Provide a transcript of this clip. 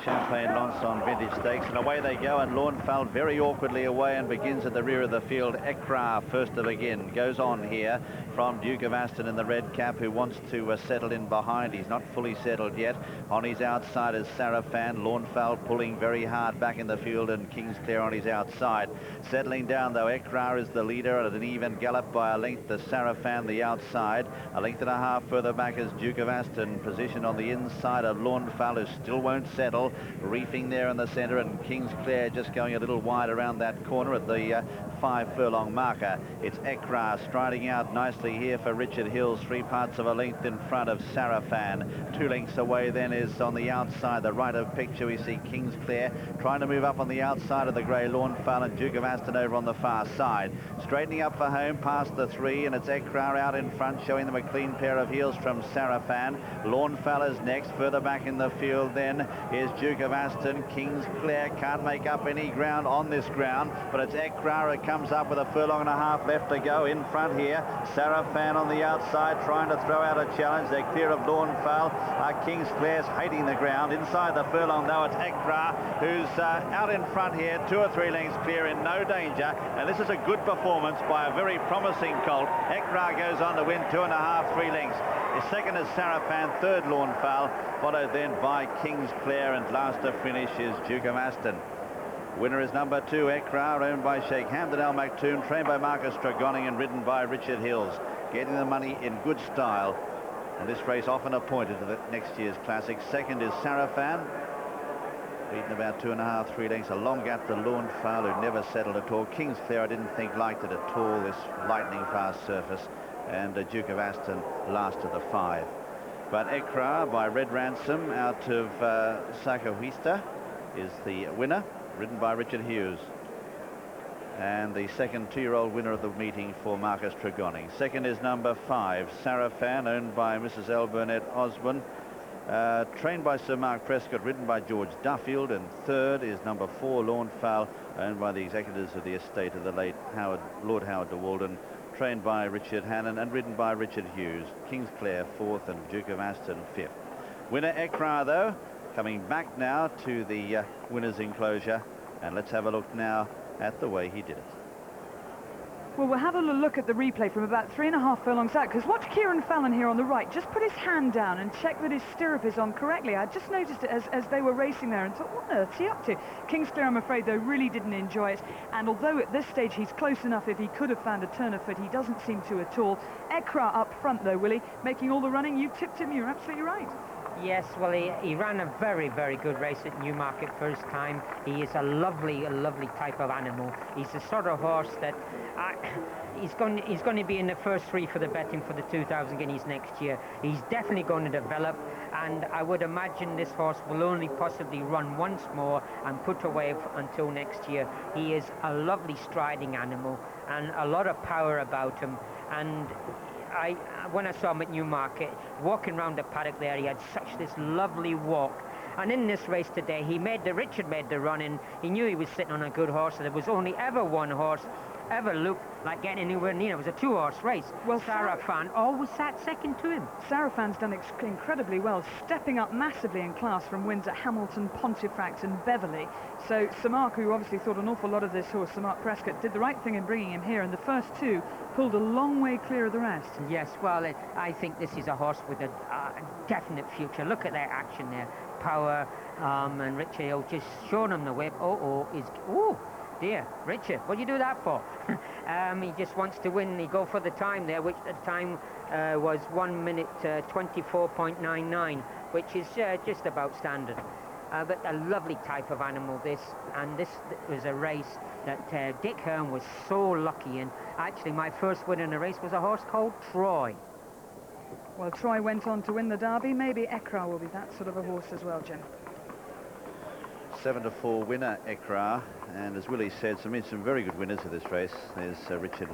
Champagne Lanson Vintage Stakes, and away they go, and Launfal very awkwardly away and begins at the rear of the field. Ekraar first to begin, goes on here from Duke of Aston in the red cap, who wants to settle in behind. He's not fully settled yet. On his outside is Sarafan. Launfal pulling very hard back in the field, and Kingsclear on his outside. Settling down though, Ekraar is the leader at an even gallop by a length. The Sarafan the outside, a length and a half further back is Duke of Aston, positioned on the inside of Launfal, who still won't settle, reefing there in the centre, and Kingsclear just going a little wide around that corner at the 5 furlong marker. It's Ekraar striding out nicely here for Richard Hills, 3 parts of a length in front of Sarafan. 2 lengths away then is on the outside, the right of picture, we see Kingsclear trying to move up on the outside of the grey Launfal, and Duke of Aston over on the far side. Straightening up for home past the 3, and it's Ekraar out in front, showing them a clean pair of heels from Sarafan. Launfal is next. Further back in the field then is Duke of Aston. Kingsclear can't make up any ground on this ground, but it's Ekraar who comes up with a furlong and a half left to go. In front here, Sarafan on the outside trying to throw out a challenge. They're clear of Launfal. Kingsclear's hating the ground. Inside the furlong though, it's Ekraar who's out in front here, 2 or 3 lengths clear, in no danger, and this is a good performance by a very promising colt. Ekraar goes on to win 2.5, 3 lengths. His second is Sarafan, third Launfal, followed then by Kingsclear, and last to finish is Duke of Aston. Winner is number 2, Ekraar, owned by Sheikh Hamdan Al Maktoum, trained by Marcus Dragoni and ridden by Richard Hills. Getting the money in good style, and this race often appointed to the next year's classic. Second is Sarafan, beaten about 2.5, 3 lengths. A long gap to Launfal, who never settled at all. Kingsclear I didn't think liked it at all, this lightning fast surface. And Duke of Aston last of the 5. But Ekraar by Red Ransom out of Sacahuista is the winner, ridden by Richard Hughes. And the second 2-year-old winner of the meeting for Marcus Dragoni. Second is number 5, Sarafan, owned by Mrs. L. Burnett Osborne, trained by Sir Mark Prescott, ridden by George Duffield. And third is number 4, Launfal, owned by the executors of the estate of the late Lord Howard de Walden, trained by Richard Hannon and ridden by Richard Hughes. Kingsclear 4th and Duke of Aston 5th. Winner Ekraar though, coming back now to the winner's enclosure, and let's have a look now at the way he did it. Well, we'll have a look at the replay from about 3.5 furlongs out, because watch Kieran Fallon here on the right just put his hand down and check that his stirrup is on correctly. I just noticed it as they were racing there and thought, what on earth's he up to? Kingsclear, I'm afraid, though, really didn't enjoy it, and although at this stage he's close enough, if he could have found a turn of foot, he doesn't seem to at all. Ekraar up front though, Willie, making all the running. You tipped him, you're absolutely right. Yes, well, he ran a very, very good race at Newmarket first time. He is a lovely type of animal. He's the sort of horse that he's going to be in the first 3 for the betting for the 2,000 guineas next year. He's definitely going to develop, and I would imagine this horse will only possibly run once more and put away until next year. He is a lovely striding animal and a lot of power about him, and when I saw him at Newmarket, walking around the paddock there, he had such this lovely walk. And in this race today, Richard made the run in. He knew he was sitting on a good horse, and there was only ever one horse ever looked like getting anywhere near. It was a 2-horse race. Well, Sarafan always sat second to him. Sarafan's done incredibly well, stepping up massively in class from wins at Hamilton, Pontefract and Beverley. So Sir Mark, who obviously thought an awful lot of this horse, Sir Mark Prescott, did the right thing in bringing him here, and the first 2 pulled a long way clear of the rest. Yes, well, I think this is a horse with a definite future. Look at their action there. Power, and Richard Hill just showing him the whip. Oh dear, Richard, what do you do that for? He just wants to win. He go for the time there, which at the time was 1 minute 24.99, which is just about standard. But a lovely type of animal, this, and this was a race that Dick Hearn was so lucky in. Actually, my first win in a race was a horse called Troy. Well, Troy went on to win the Derby. Maybe Ekraar will be that sort of a horse as well, Jim. 7-4 winner Ekraar, and as Willie said, some very good winners of this race. There's Richard